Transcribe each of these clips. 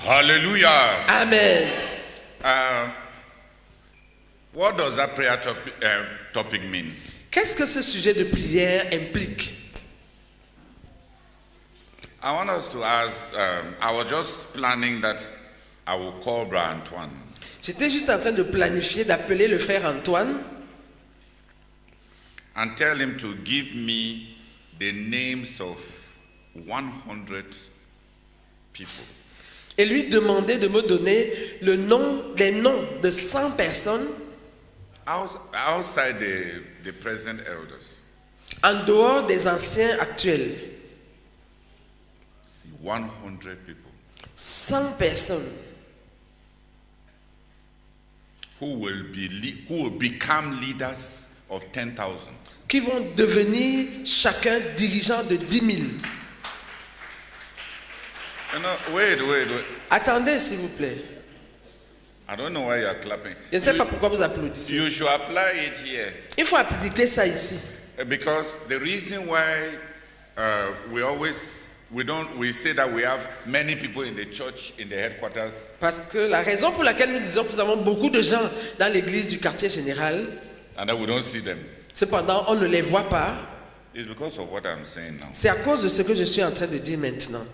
Hallelujah. Amen. What does that prayer topic mean? Qu'est-ce que ce sujet de prière implique? I want us to ask, I was just planning that I will call Brother Antoine. J'étais juste en train de planifier d'appeler le frère Antoine and tell him to give me the names of 100 people. et lui demander de me donner les noms de 100 personnes outside the present elders. En dehors des anciens actuels. 100 people. 100 personnes. Who will become leaders of 10,000. Qui vont devenir chacun dirigeant de 10 000. Wait. Attendez s'il vous plaît. I don't know why you are clapping. Je ne sais pas pourquoi vous applaudissez. You should apply it here. Il faut appliquer ça ici. Because the reason why we say that we have many people in the church in the headquarters. Parce que la raison pour laquelle nous disons que nous avons beaucoup de gens dans l'église du quartier général. And that we don't see them. Cependant, on ne les voit pas. It's because of what I'm saying now. C'est à cause de ce que je suis en train de dire maintenant.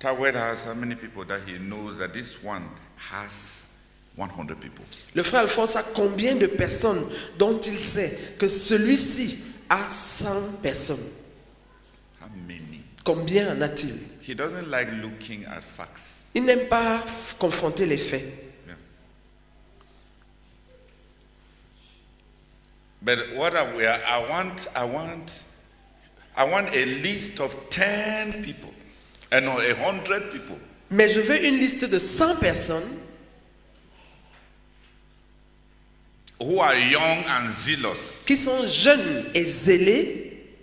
Tawed has how many people that he knows that this one has 100 people. Le frère Alphonse a combien de personnes dont il sait que celui-ci a 100 personnes? How many? Combien en a-t-il? He doesn't like looking at facts. Il n'aime pas confronter les faits. Yeah. But what I want a list of 10 people. No, 100 people. Mais je veux une liste de 100 personnes who are young and zealous. Qui sont jeunes et zélés.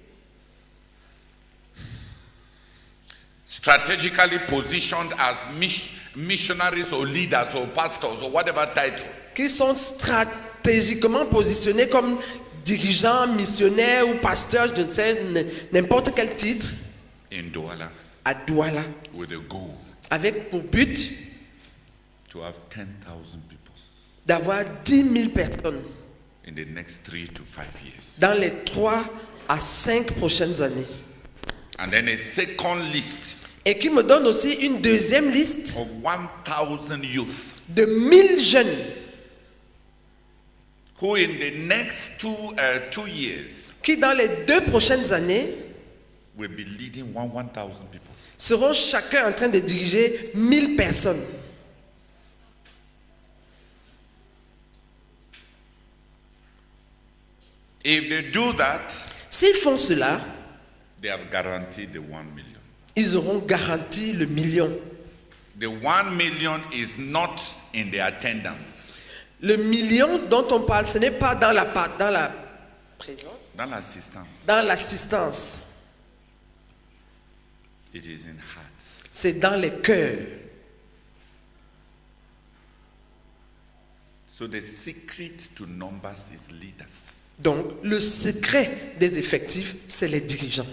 Strategically positioned as missionaries or leaders or pastors or whatever title. Qui sont stratégiquement positionnés comme dirigeants, missionnaires ou pasteurs, je ne sais, n'importe quel titre. In Douala. À Douala. With a goal. Avec pour but to have 10,000 people. D'avoir 10 000 personnes. In the next 3 to 5 years. Dans les 3 à 5 prochaines années. And then a second list. Et qui me donne aussi une deuxième liste of 1,000 youth. De 1000 jeunes. Who in the next 2 years. Qui dans les 2 prochaines années. Will be leading 1,000 people. Seront chacun en train de diriger 1000 personnes. If they do that, s'ils font cela, they have guaranteed the 1 million. Ils auront garanti le million. The 1 million is not in the attendance. Le million dont on parle, ce n'est pas dans la présence, dans l'assistance. Dans l'assistance. It is in hearts. C'est dans les cœurs. So the secret to numbers is leaders. Donc, le secret des effectifs, c'est les dirigeants.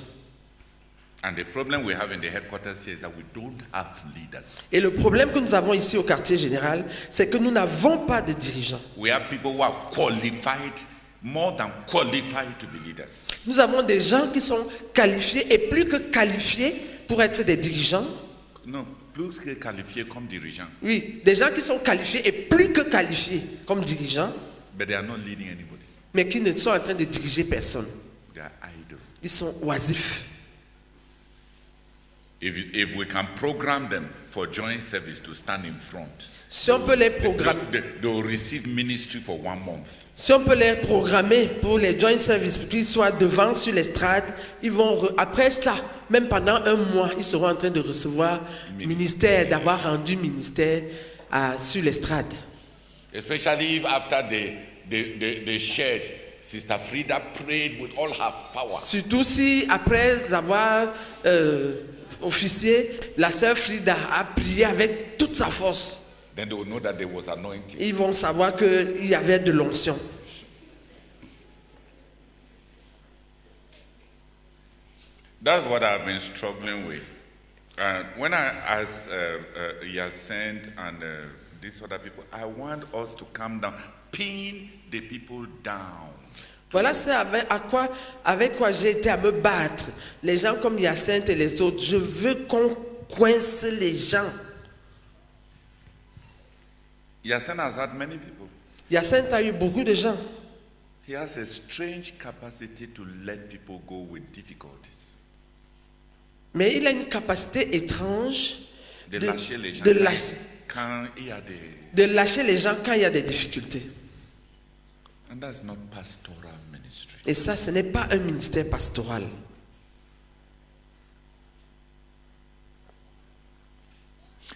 And the problem we have in the headquarters here is that we don't have leaders. Et le problème que nous avons ici au quartier général, c'est que nous n'avons pas de dirigeants. We have people who are qualified, more than qualified to be leaders. Nous avons des gens qui sont qualifiés et plus que qualifiés pour être des dirigeants. Non, plus que qualifiés comme dirigeants. Oui, des gens qui sont qualifiés et plus que qualifiés comme dirigeants. But they are not leading anybody. Mais qui ne sont en train de diriger personne. They are idle. Ils sont oisifs. If we can program them for joint service to stand in front, si on peut les programmer, they will receive ministry for 1 month. Si on peut les programmer pour les joint service, pour qu'ils soient devant sur l'estrade, ils vont après ça, même pendant 1 mois, ils seront en train de recevoir ministère, d'avoir rendu ministère sur l'estrade. Especially if after the shed, Sister Frida prayed with all her power. Surtout si après avoir officié, la sœur Frida a prié avec toute sa force. Then they will know that there was anointing. Ils vont savoir qu'il y avait de l'onction. That's what I've been struggling with. And when I asked Hyacinthe and these other people, I want us to come down, pin the people down. Voilà c'est avec quoi j'ai été à me battre. Les gens comme Hyacinthe et les autres, je veux qu'on coince les gens. Hyacinthe has had many people. Hyacinthe a eu beaucoup de gens. He has a strange capacity to let people go with difficulties. Mais il a une capacité étrange De lâcher les gens de lâcher, quand il y a des... de lâcher les gens quand il y a des difficultés. And that's not pastoral ministry. Et ça, ce n'est pas un ministère pastoral.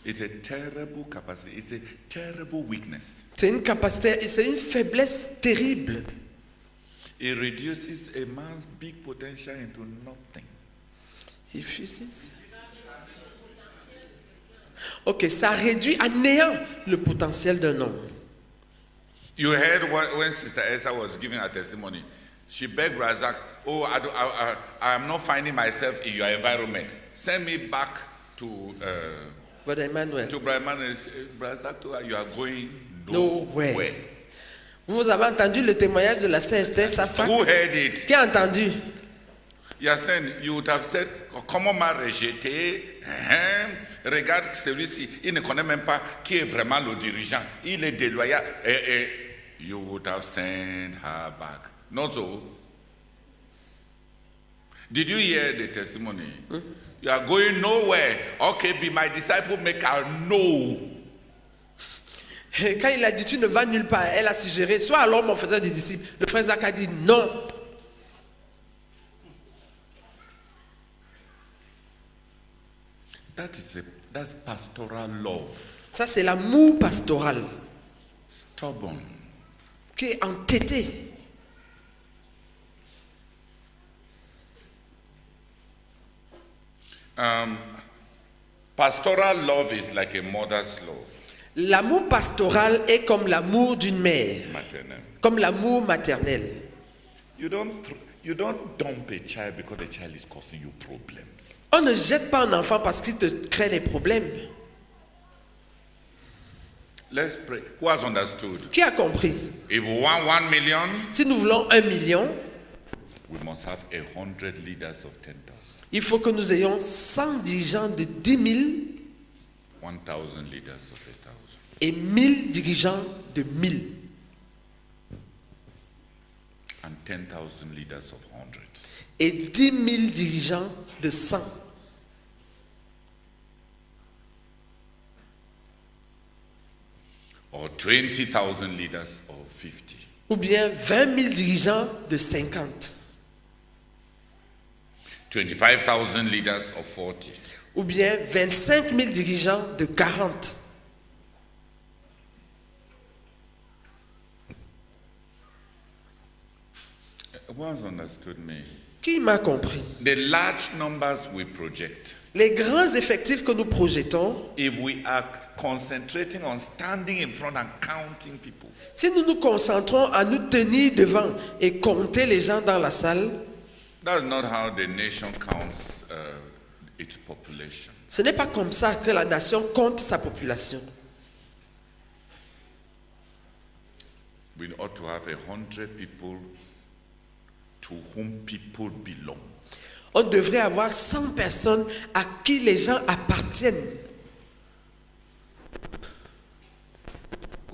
It's a terrible capacity. It's a terrible weakness. C'est une capacité, c'est une faiblesse terrible. It reduces a man's big potential into nothing. Ok, ça réduit à néant le potentiel d'un homme. You heard when Sister Esther was giving her testimony. She begged Razak, oh, I am not finding myself in your environment. Send me back to Brother Emmanuel. Brother Emmanuel. Razak told her, you are going Nowhere. nowhere. Vous avez entendu le témoignage de la sœur Esther, sa femme? Who heard it? Qui a entendu? Hyacinthe, you would have said, comment m'a rejeté? Regarde celui-ci, il ne connaît même pas qui est vraiment le dirigeant. Il est déloyal. You would have sent her back. Not so. Did you hear the testimony? You are going nowhere. Okay, be my disciple, make her know. Quand il a dit tu ne vas nulle part, elle a suggéré soit alors mon faiseur des disciples. Le frère Zach a dit non. That's pastoral love. Ça c'est l'amour pastoral Stubborn. qui est entêté. Pastoral love is like a mother's love. L'amour pastoral est comme l'amour d'une mère, Maternal. comme l'amour maternel. You don't dump a child because the child is causing you problems. On ne jette pas un enfant parce qu'il te crée des problèmes. Let's pray. Who has understood? Qui a compris? If we want 1 million, Si nous voulons 1 million, we must have 100 leaders of 10,000. il faut que nous ayons 100 dirigeants de 10 000 1,000 leaders of 1,000. et 1000 dirigeants de 1000. And 10,000 leaders of 100. Et 10 000 dirigeants de 100. Or 20,000 leaders of 50. Ou bien 20 000 dirigeants de 50. 25,000 leaders of 40. Ou bien 25 000 dirigeants de 40. Who has understood me? Qui m'a compris? The large numbers we project, Les grands effectifs que nous projetons, if we are concentrating on standing in front and counting people, si nous nous concentrons à nous tenir devant et compter les gens dans la salle, that's not how the nation counts its population. ce n'est pas comme ça que la nation compte sa population. We ought to have 100 people to whom people belong. On devrait avoir 100 personnes à qui les gens appartiennent.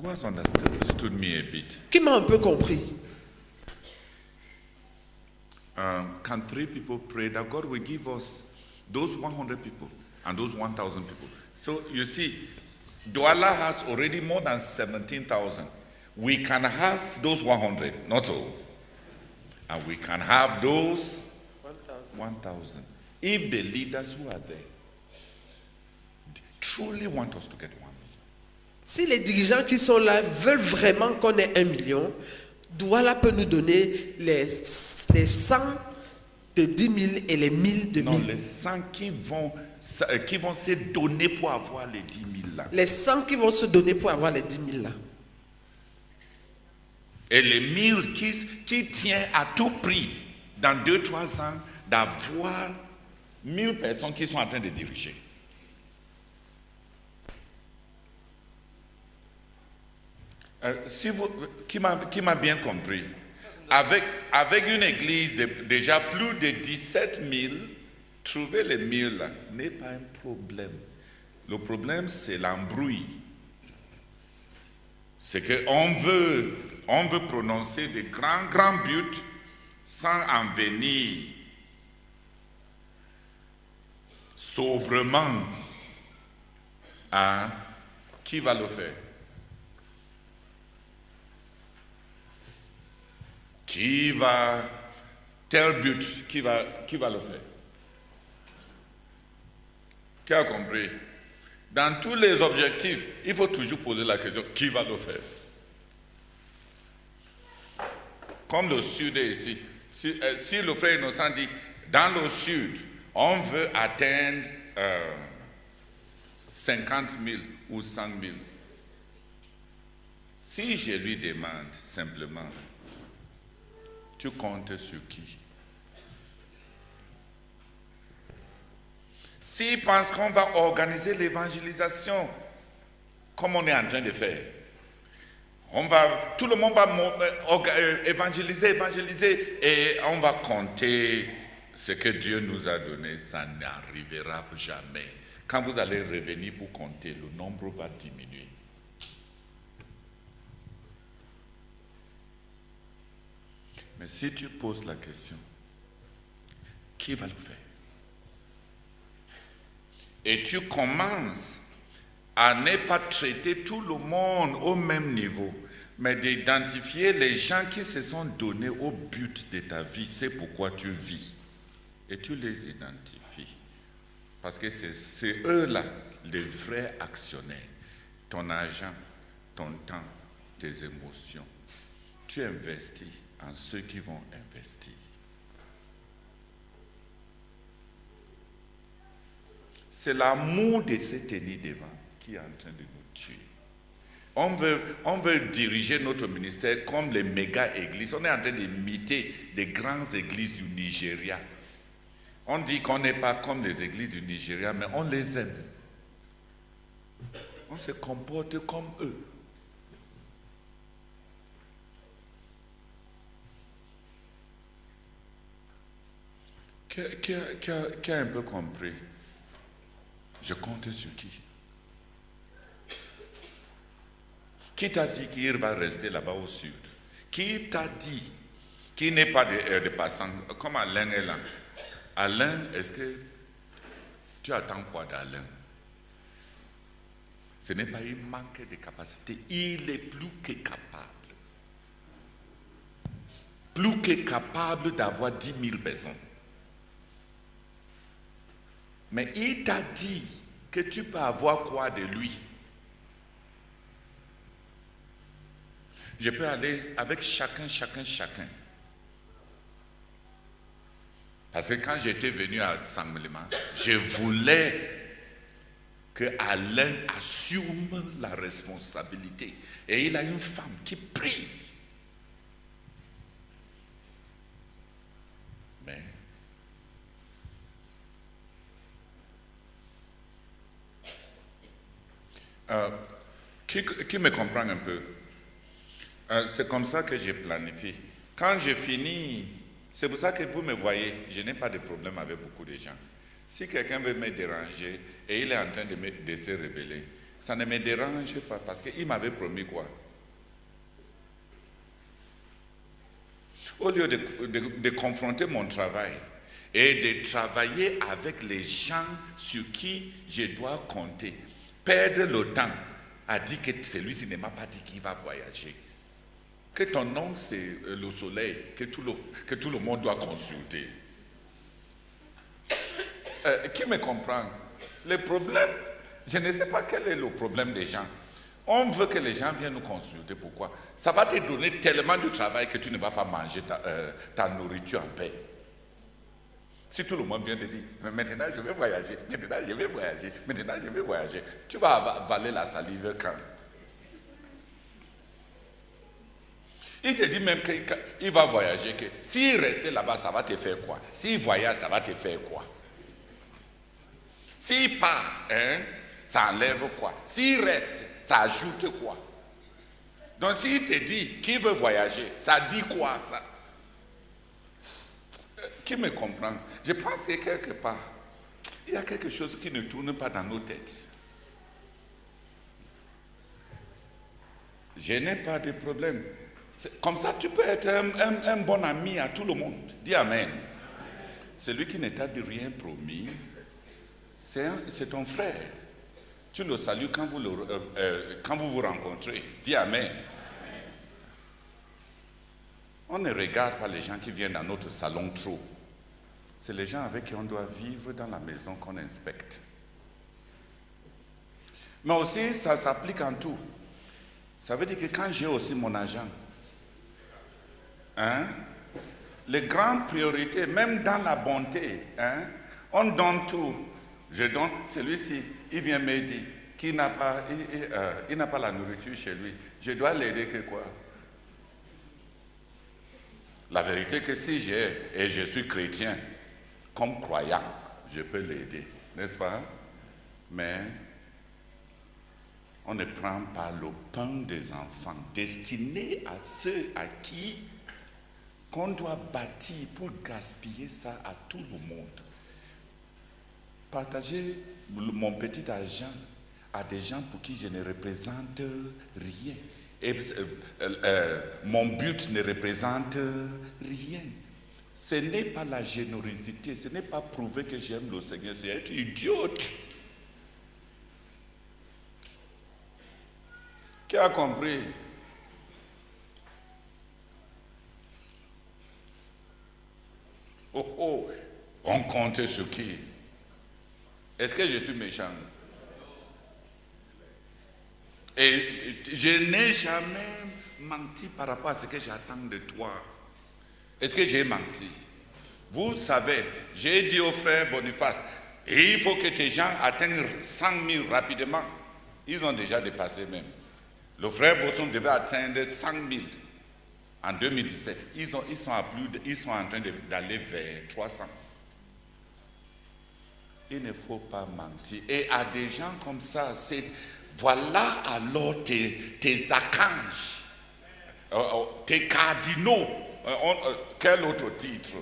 Who has understood me a bit? Qui m'a un peu compris? Can 3 people pray that God will give us those 100 people and those 1,000 people? So you see, Douala has already more than 17,000. We can have those 100, not all. And we can have those 1,000. If the leaders who are there truly want us to get 1 million. Si les dirigeants qui sont là veulent vraiment qu'on ait 1 million, Douala peut nous donner les 100 de 10 000 et les 1000 de 1000. Non, les 100 qui vont se donner pour avoir les 10 000 là. Les 100 qui vont se donner pour avoir les 10 000 là. Et les 1000 qui tient à tout prix, dans 2-3 ans, d'avoir 1000 personnes qui sont en train de diriger. Qui m'a bien compris, avec une église de déjà plus de 17 000, trouver les 1000 là n'est pas un problème. Le problème, c'est l'embrouille. C'est qu'on veut prononcer de grands buts sans en venir sobrement à qui va le faire. Qui va, tel but, qui va le faire? Qui a compris? Dans tous les objectifs, il faut toujours poser la question, qui va le faire? Comme le Sud est ici. Si le frère Innocent dit, dans le Sud, on veut atteindre 50 000 ou 100 000. Si je lui demande simplement, tu comptes sur qui? S'il pense qu'on va organiser l'évangélisation, comme on est en train de faire, tout le monde va évangéliser et on va compter ce que Dieu nous a donné, ça n'arrivera jamais. Quand vous allez revenir pour compter, le nombre va diminuer. Mais si tu poses la question, qui va le faire? Et tu commences à ne pas traiter tout le monde au même niveau, mais d'identifier les gens qui se sont donnés au but de ta vie, c'est pourquoi tu vis. Et tu les identifies. Parce que c'est eux-là, les vrais actionnaires. Ton argent, ton temps, tes émotions. Tu investis en ceux qui vont investir. C'est l'amour de se tenir devant qui est en train de nous tuer. On veut diriger notre ministère comme les méga-églises. On est en train d'imiter des grandes églises du Nigeria. On dit qu'on n'est pas comme les églises du Nigeria, mais on les aime. On se comporte comme eux. Qui a un peu compris? Je compte sur qui? Qui t'a dit qu'il va rester là-bas au sud? Qui t'a dit qu'il n'est pas de passant? Comme Alain est là. Alain, est-ce que tu attends quoi d'Alain? Ce n'est pas un manque de capacité. Il est plus que capable. Plus que capable d'avoir 10 000 personnes. Mais il t'a dit que tu peux avoir quoi de lui? Je peux aller avec chacun. Parce que quand j'étais venu à Saint-Méléman, je voulais que Alain assume la responsabilité. Et il a une femme qui prie. Mais qui me comprend un peu? C'est comme ça que je planifie. Quand je finis, c'est pour ça que vous me voyez, je n'ai pas de problème avec beaucoup de gens. Si quelqu'un veut me déranger et il est en train de se rébeller, ça ne me dérange pas parce qu'il m'avait promis quoi? Au lieu de confronter mon travail et de travailler avec les gens sur qui je dois compter, perdre le temps à dire que celui-ci ne m'a pas dit qu'il va voyager. Que ton nom c'est le soleil, que tout le monde doit consulter. Qui me comprend? Le problème, je ne sais pas quel est le problème des gens. On veut que les gens viennent nous consulter. Pourquoi? Ça va te donner tellement de travail que tu ne vas pas manger ta nourriture en paix. Si tout le monde vient te dire, mais maintenant je vais voyager, tu vas avaler la salive quand? Il te dit même qu'il va voyager, que s'il reste là-bas, ça va te faire quoi? S'il voyage, ça va te faire quoi? S'il part, ça enlève quoi? S'il reste, ça ajoute quoi? Donc s'il te dit qu'il veut voyager, ça dit quoi ça? Qui me comprend? Je pense que quelque part, il y a quelque chose qui ne tourne pas dans nos têtes. Je n'ai pas de problème. Comme ça, tu peux être un bon ami à tout le monde. Dis Amen. Celui qui ne t'a rien promis, c'est ton frère. Tu le salues quand vous vous rencontrez. Dis Amen. On ne regarde pas les gens qui viennent dans notre salon trop. C'est les gens avec qui on doit vivre dans la maison qu'on inspecte. Mais aussi, ça s'applique en tout. Ça veut dire que quand j'ai aussi mon agent, les grandes priorités, même dans la bonté, on donne tout. Je donne celui-ci, il vient me dire qu'il n'a pas, il n'a pas la nourriture chez lui. Je dois l'aider que quoi? La vérité que si j'ai, et je suis chrétien, comme croyant, je peux l'aider, n'est-ce pas? Mais on ne prend pas le pain des enfants destiné à ceux à qui qu'on doit bâtir pour gaspiller ça à tout le monde. Partager mon petit argent à des gens pour qui je ne représente rien. Et mon but ne représente rien. Ce n'est pas la générosité, ce n'est pas prouver que j'aime le Seigneur, c'est être idiote. Qui a compris? Oh, on compte sur qui? Est-ce que je suis méchant? Et je n'ai jamais menti par rapport à ce que j'attends de toi. Est-ce que j'ai menti? Vous savez, j'ai dit au frère Boniface, il faut que tes gens atteignent 100 000 rapidement. Ils ont déjà dépassé même. Le frère Bosson devait atteindre 100 000 en 2017. Ils sont en train d'aller vers 300. Il ne faut pas mentir. Et à des gens comme ça, voilà alors tes archanges, tes cardinaux. Quel autre titre?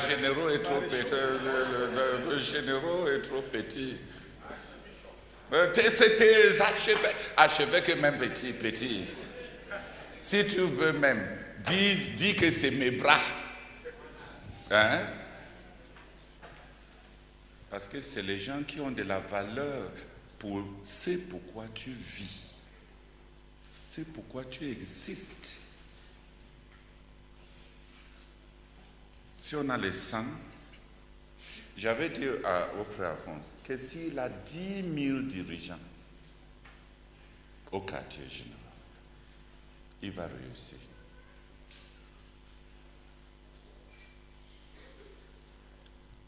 Généraux est trop petit. Généraux est trop petit. C'est tes archevêques même petit. Si tu veux même, dis que c'est mes bras. Parce que c'est les gens qui ont de la valeur c'est pourquoi tu vis. C'est pourquoi tu existes. Si on a le sang, j'avais dit au frère Alphonse que s'il a 10 000 dirigeants au quartier général, il va réussir.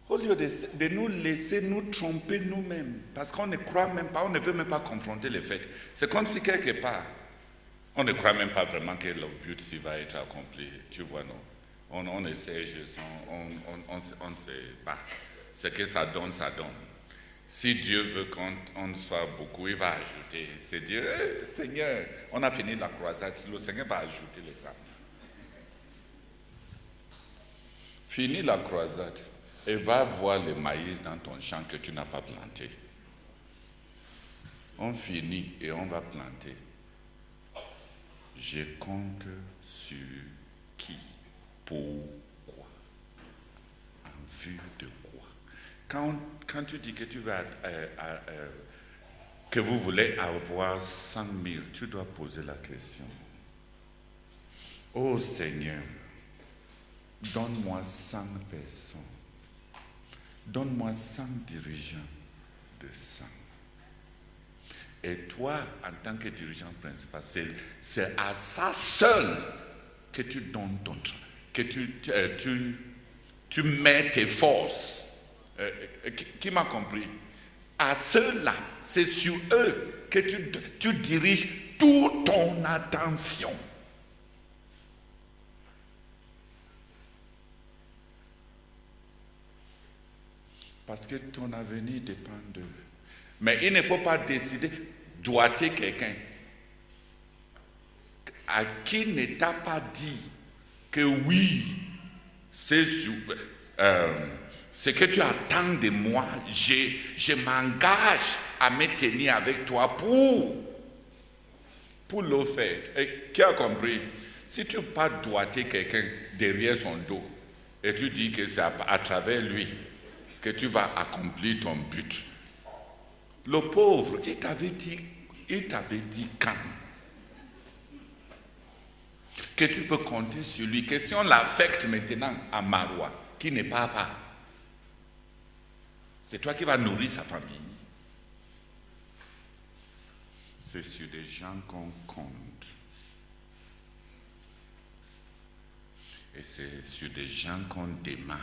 Au lieu de nous laisser nous tromper nous-mêmes, parce qu'on ne croit même pas, on ne veut même pas confronter les faits. C'est comme si quelque part, on ne croit même pas vraiment que le but s'y va être accompli. Tu vois, non? On essaie juste, on se bat. Ce que ça donne, ça donne. Si Dieu veut qu'on soit beaucoup, il va ajouter. C'est Dieu, Seigneur, on a fini la croisade, le Seigneur va ajouter les âmes. Fini la croisade et va voir le maïs dans ton champ que tu n'as pas planté. On finit et on va planter. Je compte sur qui? Pourquoi? En vue de quoi? Quand tu dis que tu vas que vous voulez avoir 100 000, tu dois poser la question. Oh Seigneur, donne-moi 100 personnes. Donne-moi 100 dirigeants de 100. Et toi, en tant que dirigeant principal, c'est à ça seul que tu donnes ton travail, que tu mets tes forces. Qui m'a compris? À ceux-là, c'est sur eux que tu diriges toute ton attention. Parce que ton avenir dépend d'eux. Mais il ne faut pas décider doigter quelqu'un à qui ne t'a pas dit que oui, ce que tu attends de moi, je m'engage à me tenir avec toi pour le faire. Et qui a compris? Si tu pas doigter quelqu'un derrière son dos et tu dis que c'est à travers lui que tu vas accomplir ton but, le pauvre, il t'avait dit quand que tu peux compter sur lui, que si on l'affecte maintenant à Marois, qui n'est pas papa, c'est toi qui vas nourrir sa famille. C'est sur des gens qu'on compte. Et c'est sur des gens qu'on demande.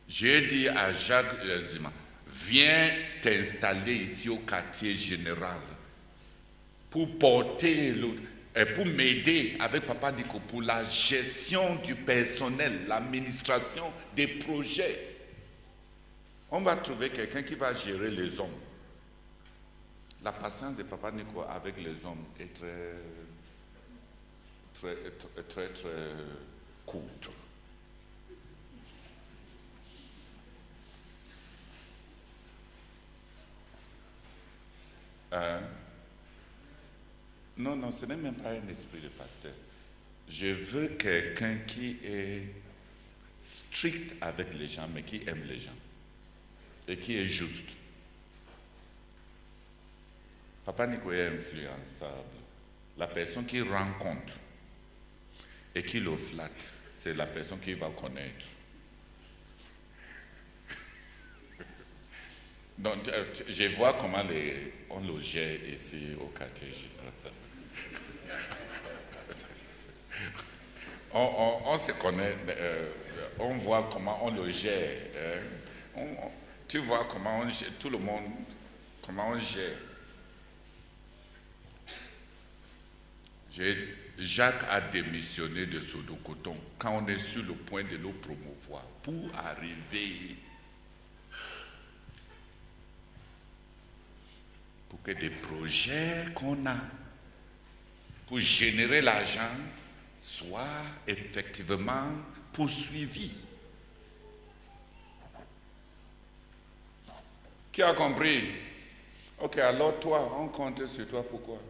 J'ai dit à Jacques Zima, viens t'installer ici au quartier général pour porter, pour m'aider avec Papa Nico pour la gestion du personnel, l'administration des projets. On va trouver quelqu'un qui va gérer les hommes. La patience de Papa Nico avec les hommes est très courte. Non, ce n'est même pas un esprit de pasteur. Je veux quelqu'un qui est strict avec les gens, mais qui aime les gens. Et qui est juste. Papa Nico est influençable. La personne qui rend compte et qui le flatte, c'est la personne qui va connaître. Donc, je vois comment on le gère ici au quartier général. On se connaît, on voit comment on le gère. Tu vois comment on gère, tout le monde, comment on gère. Jacques a démissionné de Sodocoton quand on est sur le point de le promouvoir pour arriver, pour que des projets qu'on a pour générer l'argent soient effectivement poursuivis. Qui a compris? Ok, alors toi, on compte sur toi, pourquoi?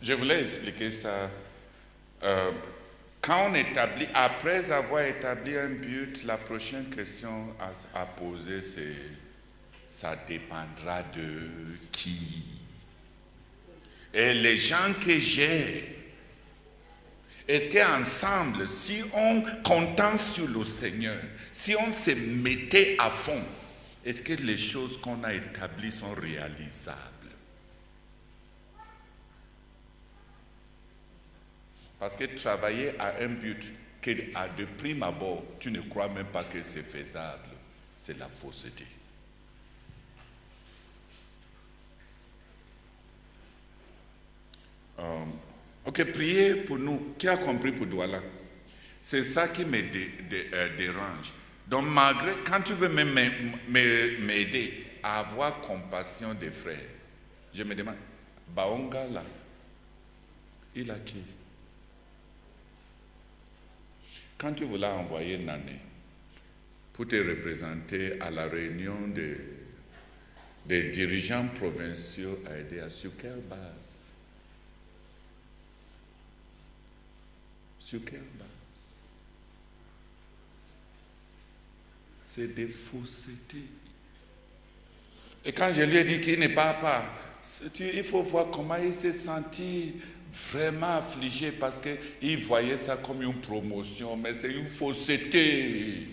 Je voulais expliquer ça. Quand on établit, après avoir établi un but, la prochaine question à poser, c'est ça dépendra de qui? Et les gens que j'ai, est-ce qu'ensemble, si on comptant sur le Seigneur, si on se mettait à fond, est-ce que les choses qu'on a établies sont réalisables? Parce que travailler à un but que de prime abord, tu ne crois même pas que c'est faisable, c'est la fausseté. Ok, priez pour nous. Qui a compris pour Douala? C'est ça qui me dérange. Donc malgré, quand tu veux m'aider à avoir compassion des frères, je me demande, Baonga là, il a qui? Quand tu voulais envoyer Nané pour te représenter à la réunion des dirigeants provinciaux à aider, sur quelle base? Sur quelle base? C'est des faussetés. Et quand je lui ai dit qu'il n'est pas, il faut voir comment il s'est senti vraiment affligé parce qu'il voyait ça comme une promotion, mais c'est une fausseté.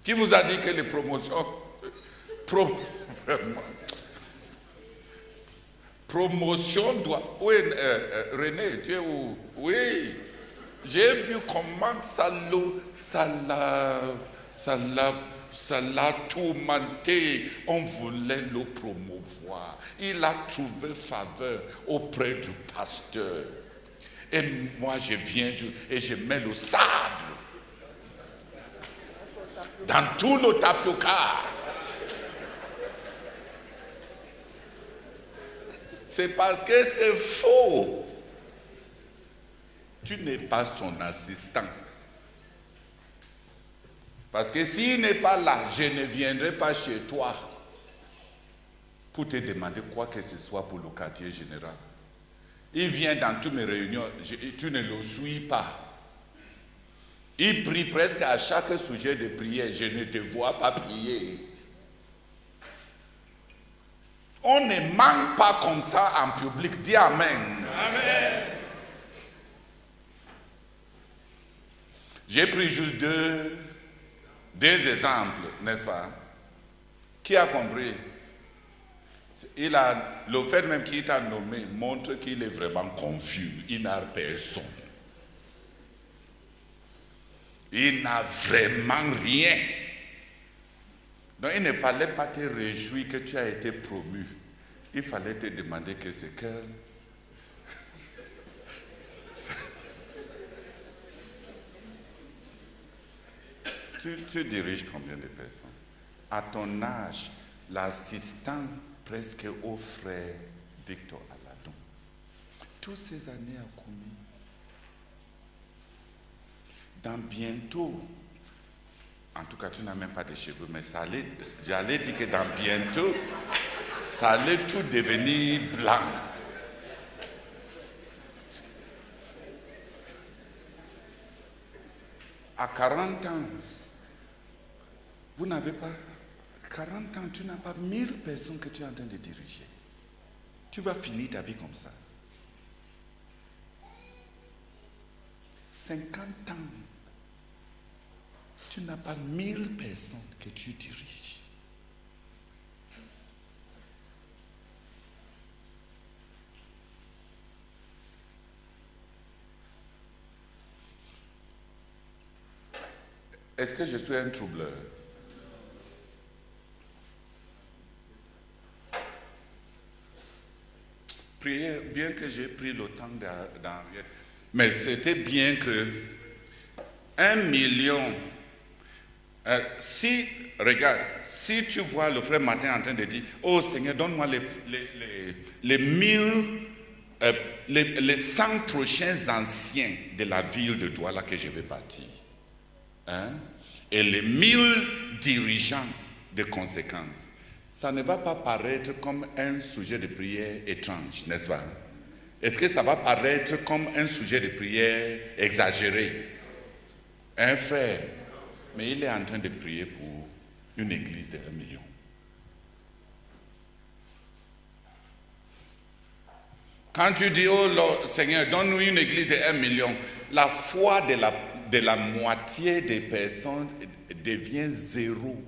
Qui vous a dit que les promotions, vraiment, promotion doit... Oui, René, tu es où? Oui, j'ai vu comment ça l'a tourmenté. On voulait le promouvoir. Il a trouvé faveur auprès du pasteur. Et moi, je viens et je mets le sable dans tout le tapioca. C'est parce que c'est faux. Tu n'es pas son assistant. Parce que s'il n'est pas là, je ne viendrai pas chez toi pour te demander quoi que ce soit pour le quartier général. Il vient dans toutes mes réunions, tu ne le suis pas. Il prie presque à chaque sujet de prière, je ne te vois pas prier. On ne manque pas comme ça en public. Dis Amen. Amen. J'ai pris juste deux exemples, n'est-ce pas? Qui a compris? Le fait même qu'il t'a nommé montre qu'il est vraiment confus. Il n'a personne. Il n'a vraiment rien. Donc il ne fallait pas te réjouir que tu as été promu. Il fallait te demander que c'est que... tu diriges combien de personnes? À ton âge, l'assistant presque au frère Victor Aladon. Toutes ces années à commis. Dans bientôt, en tout cas tu n'as même pas de cheveux, mais j'allais dire que dans bientôt, ça allait tout devenir blanc. À 40 ans, vous n'avez pas 40 ans, tu n'as pas 1000 personnes que tu es en train de diriger. Tu vas finir ta vie comme ça. 50 ans, tu n'as pas 1000 personnes que tu diriges. Est-ce que je suis un troubleur? Priez, bien que j'ai pris le temps d'en... Mais c'était bien que 1 million... regarde, si tu vois le frère Martin en train de dire, oh Seigneur, donne-moi les 100 prochains anciens de la ville de Douala que je vais bâtir. Hein? Et les 1000 dirigeants de conséquences. Ça ne va pas paraître comme un sujet de prière étrange, n'est-ce pas? Est-ce que ça va paraître comme un sujet de prière exagéré? Un frère, mais il est en train de prier pour une église de 1 million. Quand tu dis, oh Seigneur, donne-nous une église de 1 million, la foi de la moitié des personnes devient zéro.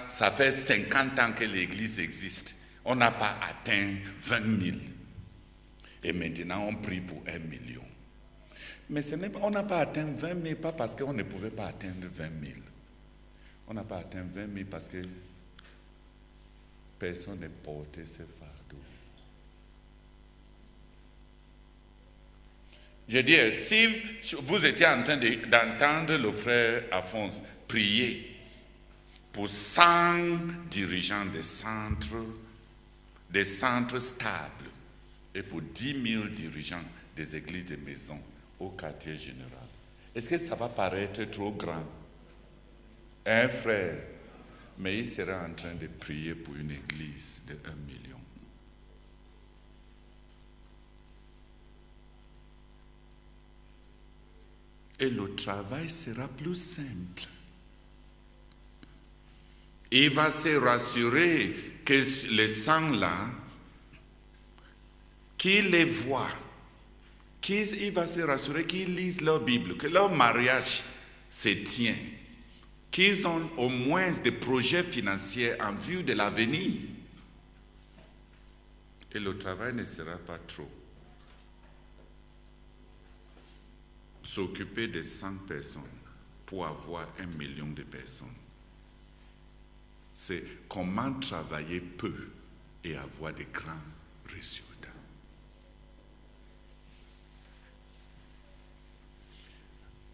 Ça fait 50 ans que l'église existe. On n'a pas atteint 20 000. Et maintenant, on prie pour 1 million. Mais on n'a pas atteint 20 000, pas parce qu'on ne pouvait pas atteindre 20 000. On n'a pas atteint 20 000 parce que personne n'est porté ce fardeau. Je dis, si vous étiez en train d'entendre le frère Alphonse prier pour 100 dirigeants des centres stables et pour 10 000 dirigeants des églises de maison au quartier général, est-ce que ça va paraître trop grand? Un frère, mais il sera en train de prier pour une église de 1 million. Et le travail sera plus simple. Il va se rassurer que les 100 là, qu'ils les voient, il va se rassurer qu'ils lisent leur Bible, que leur mariage se tient, qu'ils ont au moins des projets financiers en vue de l'avenir. Et le travail ne sera pas trop. S'occuper de 100 personnes pour avoir 1 million de personnes. C'est comment travailler peu et avoir de grands résultats.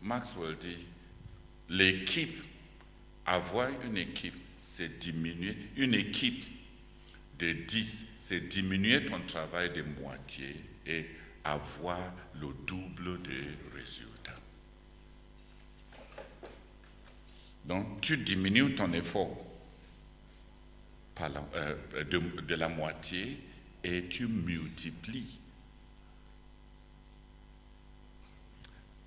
Maxwell dit, l'équipe, avoir une équipe, c'est diminuer. Une équipe de 10, c'est diminuer ton travail de moitié et avoir le double des résultats. Donc, tu diminues ton effort par de la moitié et tu multiplies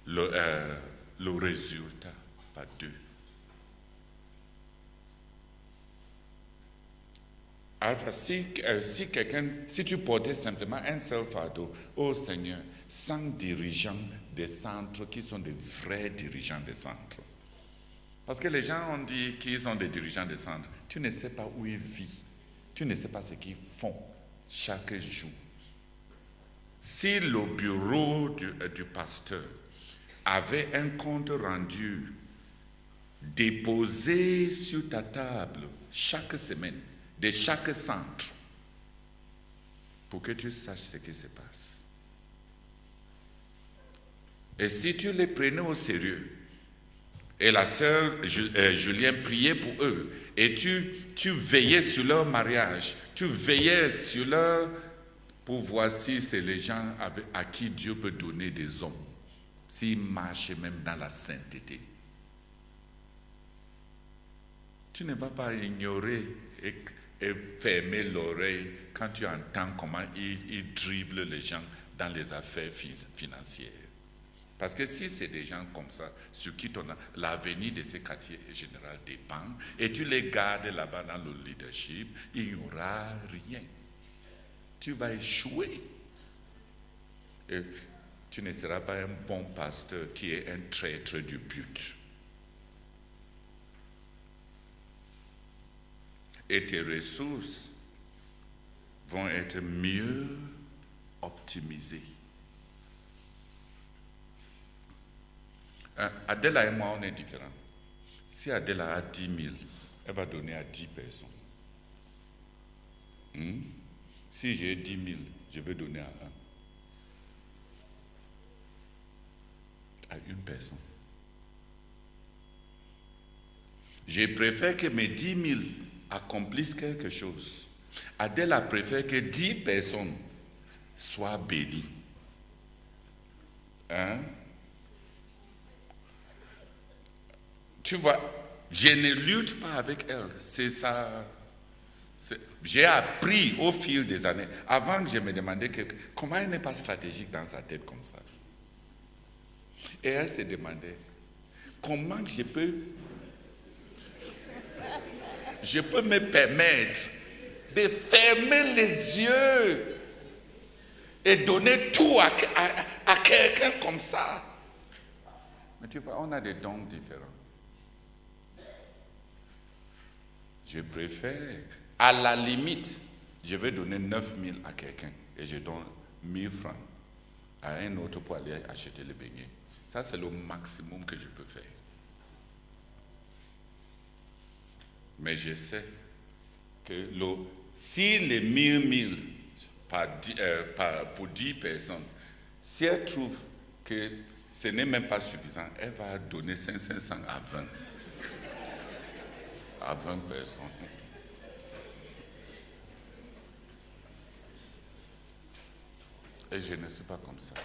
le résultat par 2. Alpha, si tu portais simplement un seul fardeau, oh Seigneur, 100 dirigeants des centres qui sont des vrais dirigeants des centres. Parce que les gens ont dit qu'ils sont des dirigeants des centres. Tu ne sais pas où ils vivent. Tu ne sais pas ce qu'ils font chaque jour. Si le bureau du pasteur avait un compte rendu déposé sur ta table chaque semaine, de chaque centre, pour que tu saches ce qui se passe. Et si tu les prenais au sérieux, et la sœur Julien priait pour eux, et tu veillais sur leur mariage, tu veillais sur leur... pour voir si c'est les gens à qui Dieu peut donner des hommes, s'ils marchent même dans la sainteté. Tu ne vas pas ignorer et fermer l'oreille quand tu entends comment ils dribblent les gens dans les affaires financières. Parce que si c'est des gens comme ça, sur qui l'avenir de ces quartiers généraux dépend, et tu les gardes là-bas dans le leadership, il n'y aura rien. Tu vas échouer. Et tu ne seras pas un bon pasteur qui est un traître du but. Et tes ressources vont être mieux optimisées. Adela et moi, on est différents. Si Adela a 10 000, elle va donner à 10 personnes. Si j'ai 10 000, je vais donner à une personne. Je préfère que mes 10 000 accomplissent quelque chose. Adela préfère que 10 personnes soient bénies. Tu vois, je ne lutte pas avec elle. C'est ça. J'ai appris au fil des années. Avant, je me demandais comment elle n'est pas stratégique dans sa tête comme ça. Et elle se demandait comment je peux me permettre de fermer les yeux et donner tout à quelqu'un comme ça. Mais tu vois, on a des dons différents. Je préfère, à la limite, je vais donner 9 000 à quelqu'un et je donne 1 000 francs à un autre pour aller acheter les beignets. Ça, c'est le maximum que je peux faire. Mais je sais que si les 1 000 pour 10 personnes, si elle trouve que ce n'est même pas suffisant, elle va donner 500 à 20. À 20 personnes. Et je ne suis pas comme ça.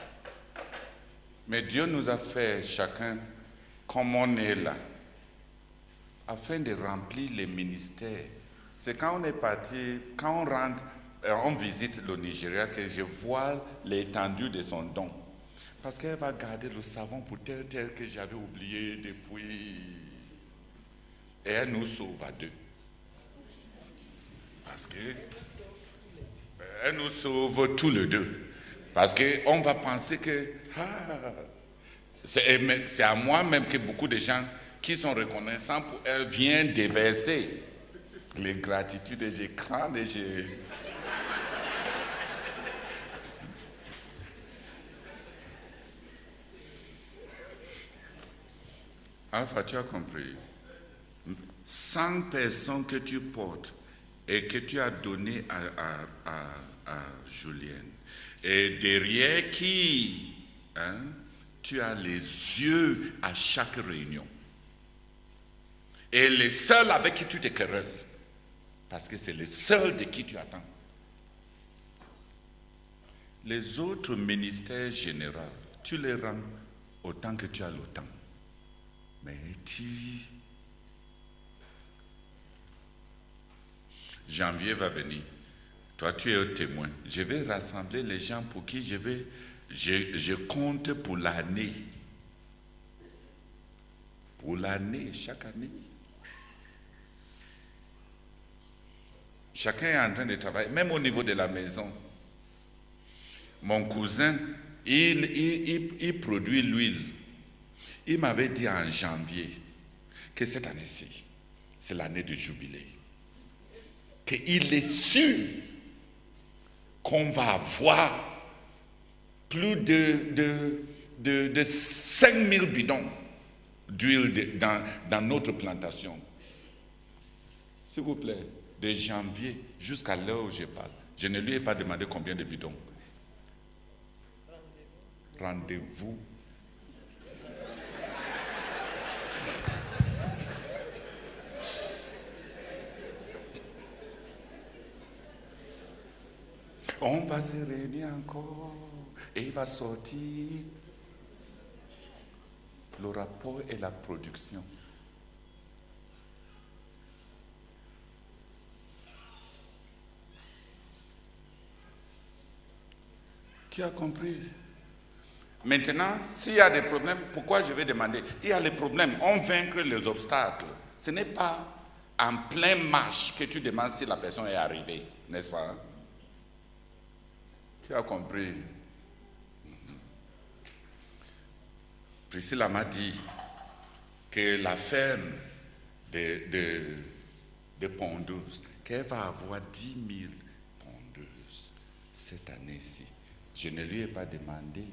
Mais Dieu nous a fait chacun comme on est là, afin de remplir les ministères. C'est quand on est parti, quand on rentre, on visite le Nigeria, que je vois l'étendue de son don. Parce qu'elle va garder le savon pour tel que j'avais oublié depuis. Et elle nous sauve à 2. Parce que elle nous sauve tous les 2. Parce qu'on va penser que c'est à moi-même que beaucoup de gens qui sont reconnaissants pour elle viennent déverser les gratitudes et je crame et je... Alpha, tu as compris. 100 personnes que tu portes et que tu as donné à Julienne. Et derrière qui tu as les yeux à chaque réunion. Et les seuls avec qui tu te querelles, parce que c'est les seuls de qui tu attends. Les autres ministères généraux, tu les rends autant que tu as le temps. Mais janvier va venir. Toi, tu es un témoin. Je vais rassembler les gens pour qui je compte pour l'année. Pour l'année, chaque année. Chacun est en train de travailler, même au niveau de la maison. Mon cousin, il produit l'huile. Il m'avait dit en janvier que cette année-ci, c'est l'année du jubilé. Qu'il est sûr qu'on va avoir plus de 5000 bidons d'huile dans notre plantation. S'il vous plaît, de janvier jusqu'à l'heure où je parle, je ne lui ai pas demandé combien de bidons. Rendez-vous. On va se réunir encore et il va sortir le rapport et la production. Qui a compris? Maintenant, s'il y a des problèmes, pourquoi je vais demander? Il y a les problèmes, on vaincre les obstacles. Ce n'est pas en plein marche que tu demandes si la personne est arrivée, n'est-ce pas? Hein? Qui a compris? Priscilla m'a dit que la ferme de pondeuses, qu'elle va avoir 10 000 pondeuses cette année-ci. Je ne lui ai pas demandé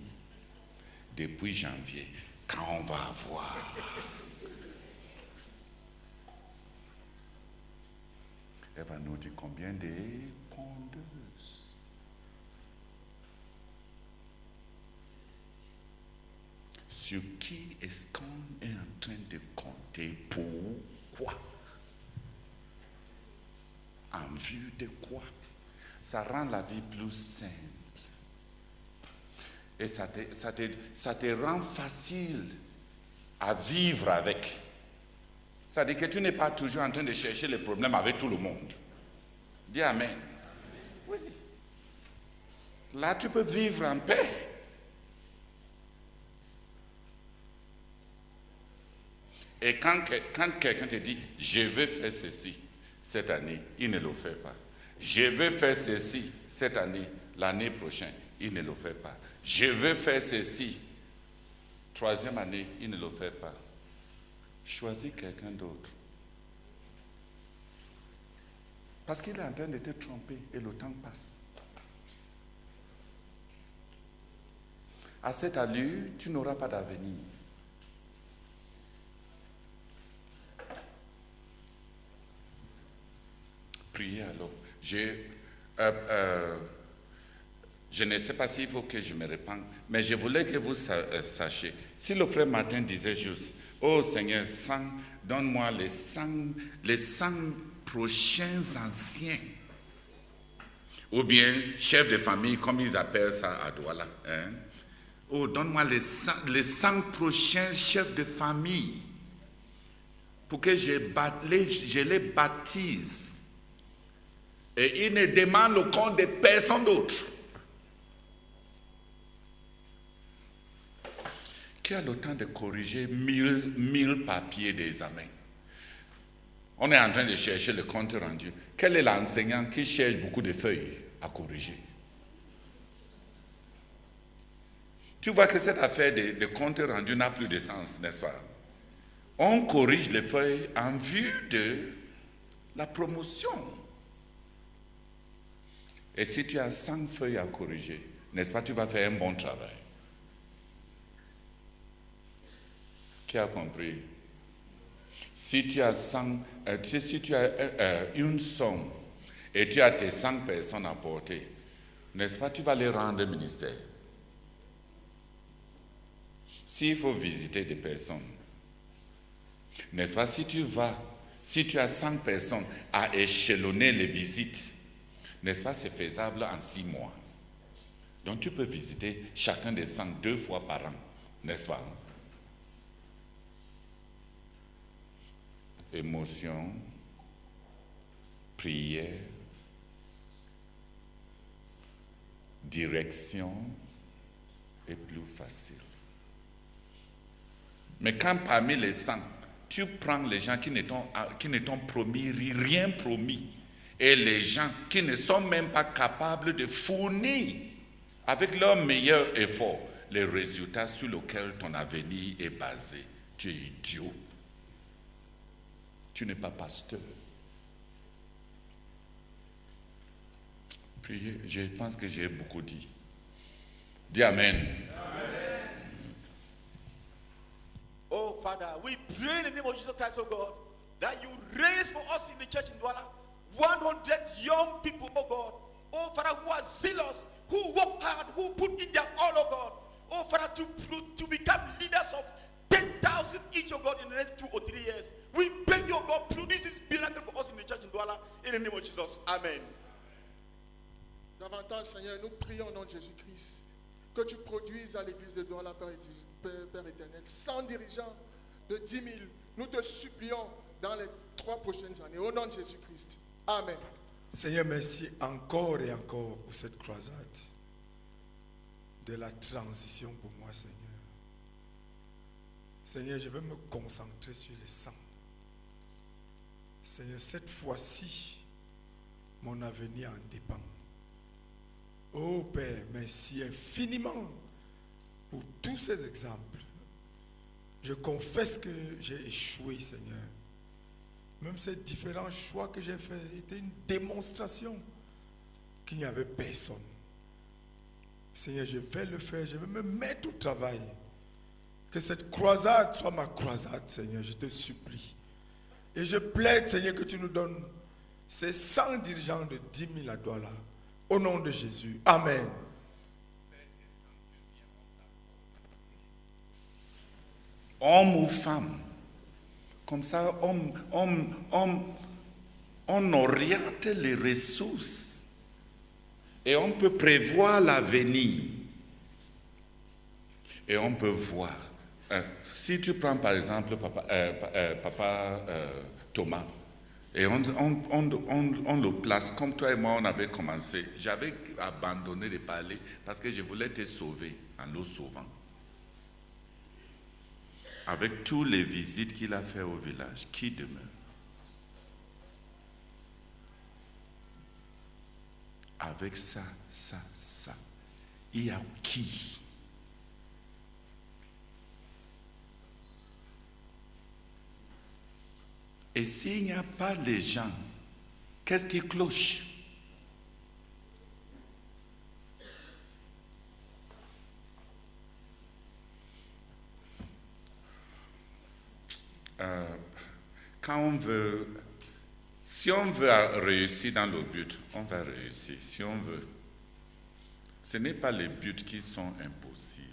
depuis janvier quand on va avoir. Elle va nous dire combien de pondeuses. Sur qui est-ce qu'on est en train de compter? Pourquoi? En vue de quoi? Ça rend la vie plus simple. Et ça te rend facile à vivre avec. Ça veut dire que tu n'es pas toujours en train de chercher les problèmes avec tout le monde. Dis Amen. Oui. Là, tu peux vivre en paix. Et quand quelqu'un te dit, je vais faire ceci cette année, il ne le fait pas. Je vais faire ceci cette année, l'année prochaine, il ne le fait pas. Je veux faire ceci. 3e année, il ne le fait pas. Choisis quelqu'un d'autre. Parce qu'il est en train de te tromper et le temps passe. À cette allure, tu n'auras pas d'avenir. Priez alors. Je ne sais pas s'il faut que je me répande, mais je voulais que vous sachiez. Si le frère Martin disait juste, oh Seigneur, donne-moi les 100 prochains anciens, ou bien chefs de famille, comme ils appellent ça à Douala. Hein? Oh, donne-moi les 100 prochains chefs de famille, pour que je les baptise. Et il ne demande le compte de personne d'autre. Qui a le temps de corriger 1000 papiers d'examen? On est en train de chercher le compte rendu. Quel est l'enseignant qui cherche beaucoup de feuilles à corriger? Tu vois que cette affaire de compte rendu n'a plus de sens, n'est-ce pas? On corrige les feuilles en vue de la promotion. Et si tu as 100 feuilles à corriger, n'est-ce pas, tu vas faire un bon travail. Qui a compris? Si tu as une somme et tu as tes 100 personnes à porter, n'est-ce pas, tu vas les rendre ministère. s'il faut visiter des personnes, n'est-ce pas, si tu as 100 personnes à échelonner les visites, n'est-ce pas, c'est faisable en 6 mois. Donc tu peux visiter chacun des 100 2 fois par an, n'est-ce pas? Émotion, prière, direction est plus facile. Mais quand parmi les 100, tu prends les gens qui ne t'ont promis rien promis, et les gens qui ne sont même pas capables de fournir avec leur meilleur effort les résultats sur lesquels ton avenir est basé, tu es idiot. Tu n'es pas pasteur. Priez, je pense que j'ai beaucoup dit. Dis Amen. Oh, Father, we pray in the name of Jesus Christ, oh God, that you raise for us in the church in Douala 100 young people, oh God. Oh, Father, who are zealous, who work hard, who put in their all, oh God. Oh, Father, to become leaders of 10,000 each, oh God, in the next 2 or 3 years. We beg you, oh God, produce this miracle for us in the church in Douala, in the name of Jesus. Amen. Davantage, Seigneur, nous prions au nom de Jésus-Christ que tu produises à l'église de Douala, Père éternel, 100 dirigeants de 10 000. Nous te supplions dans les 3 prochaines années. Au nom de Jésus-Christ. Amen. Seigneur, merci encore et encore pour cette croisade de la transition pour moi, Seigneur. Seigneur, je vais me concentrer sur les 100. Seigneur, cette fois-ci, mon avenir en dépend. Oh Père, merci infiniment pour tous ces exemples. Je confesse que j'ai échoué, Seigneur. Même ces différents choix que j'ai faits étaient une démonstration qu'il n'y avait personne. Seigneur, je vais le faire, je vais me mettre au travail. Que cette croisade soit ma croisade, Seigneur, je te supplie. Et je plaide, Seigneur, que tu nous donnes ces 100 dirigeants de 10 000 à Douala. Au nom de Jésus. Amen. Homme ou femme, comme ça, on oriente les ressources et on peut prévoir l'avenir. Et on peut voir. Si tu prends par exemple papa Thomas, et on le place comme toi et moi on avait commencé. J'avais abandonné de parler parce que je voulais te sauver en le sauvant. Avec toutes les visites qu'il a fait au village, qui demeure? Avec ça, il y a qui? Et s'il n'y a pas les gens, qu'est-ce qui cloche? Quand on veut, si on veut réussir dans le but, on va réussir. Si on veut, ce n'est pas les buts qui sont impossibles.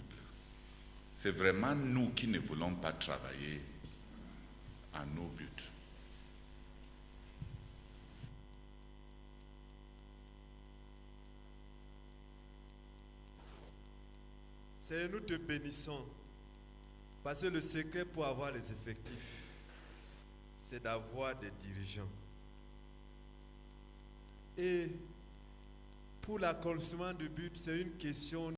C'est vraiment nous qui ne voulons pas travailler à nos buts. Seigneur, nous te bénissons parce que le secret pour avoir les effectifs, c'est d'avoir des dirigeants. Et pour l'accomplissement du but, c'est une question